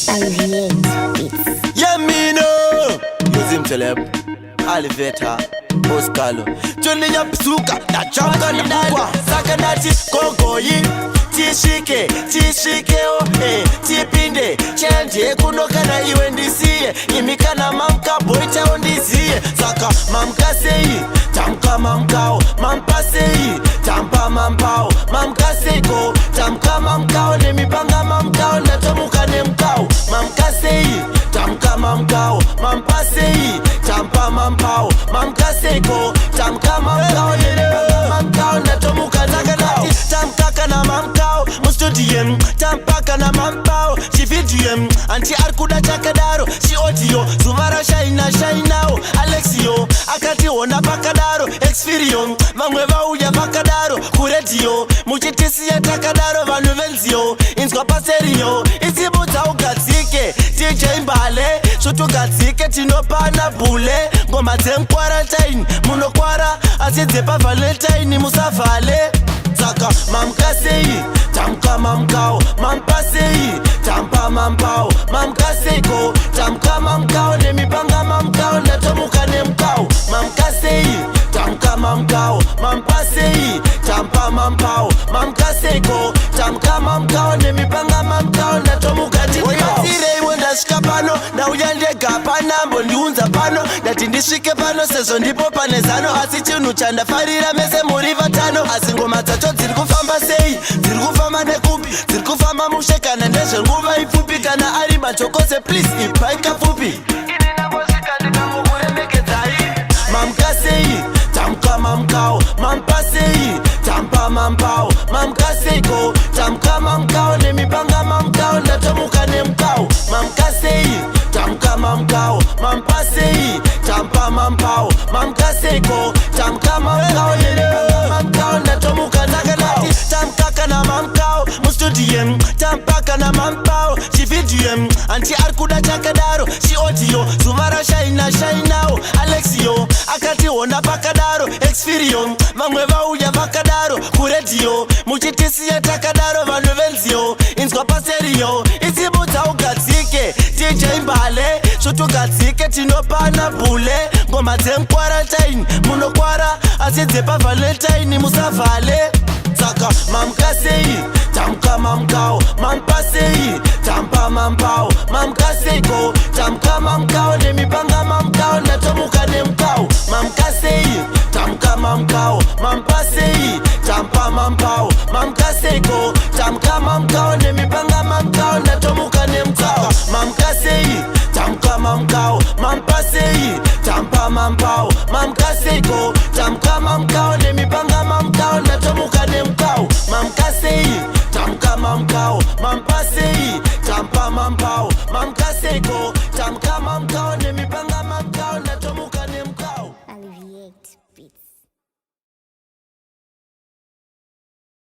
Yeah, me no. Use him celeb. Aliveta. Oscalo. Johnny Yapsuka. Na chaka ni mkwa. Saka nati kokoyi. Tishike, tishike o. Tipinde. Chende kunoka na iwe ndisiye. Imikana mamka boita ondiziye. Saka mamka seyi. Tamka mamkao. Mampa seyi. Tampa mampao. Mamka seko. Tamka mamkao. Nemipanga mamkao. Natomuka nemkao. Mamka seyi. Tamka mamkao. Mampa seyi. Tampa mampao. Mamka seko. Tamka mamkao. Nemipanga mamkao. Natomuka naganao. Tamka na mamkao. Mustudiem. Tampa na mampao. Chividiem. Anti arkuda chakadaro. Shi audio. Sumara shaina shainao. Alexio. Akati ona pakadaro. Experion. Mangweva uya pakadaro. Kuredio. Muchitisi ya takadaro. Vanuvenzio. Inskwa paserio. Isibuta ukatsike. DJ Mbale. Shoto katsike. Tinopana bule. Ngoma tem quarantine. Munokwara. Asizepa valentine. Musavale. Saka mamka seyi. Tamka mamkao. Mampa seyi. Tampa mampao. Mamka seko. Tamka mamkao. Nemipanga mamkao. Natomuka nemkao. Mamka seyi. Tamka mamkao. Mampa seyi. Tampa mampao. Mamka seko. Tamka mamkao. Nemipanga mamkao. Natomuka nemkao. Oyatire iwenda shikapano. Na uyandega panambo ndiunza pano. Dati ndishike pano. Sezo ndipo panezano. Asichinu chanda farira mese muriva tano. Asingoma tacho zirikufamba seyi. Zirikufamba nekupi. Zirikufamba mushekana ndeshe nguva ifupi. Kana ari machokose please ipaika fupi. Mamka seyi. Tamka mamkao. Mampa seyi. Tampa mampao. Mamka seko. Tamka mamkao. Nemipanga mamkao. Natomuka nemkao. Mamka seyi. Tamka mamkao. Mampa seyi. Tampa mampao. Mamka seko. Tamka mamkao. Nemipanga mamkao. Natomuka naganao. Tamka na mamkao. Mustudiem. Tampa na mampao. Chividiem. Anti arkuda chakadaro. Shi audio. Sumara shaina shainao. Alexio. Akati ona pakadaro. Experion. Mangweva uya pakadaro. Kuredio. Muchitisi ya takadaro. Vanuvenzio. Inskwa paserio. Isibuta ukatsike. DJ Mbale. Shoto katsike. Tinopana bule. Ngoma tem quarantine. Munokwara. Asizepa valentine. Musavale. Saka mamka seyi. Tamka mamkao. Mampa seyi. Tampa mampao. Mamka seko. Tamka mamkao. Nemipanga mamkao. Natomuka nemkao. Mamka seyi. Tamka mamkao. Mampa seyi. Tampa mampao. Mamka seko. Tamka mamkao. Nemipanga mamkao. Natomuka nemkao. Mamka seyi. Tamka mamkao. Mampa seyi. Tampa mampao. Mamka seko. Tamka mamkao. Nemipanga mamkao. Natomuka nemkao. Mamka seyi.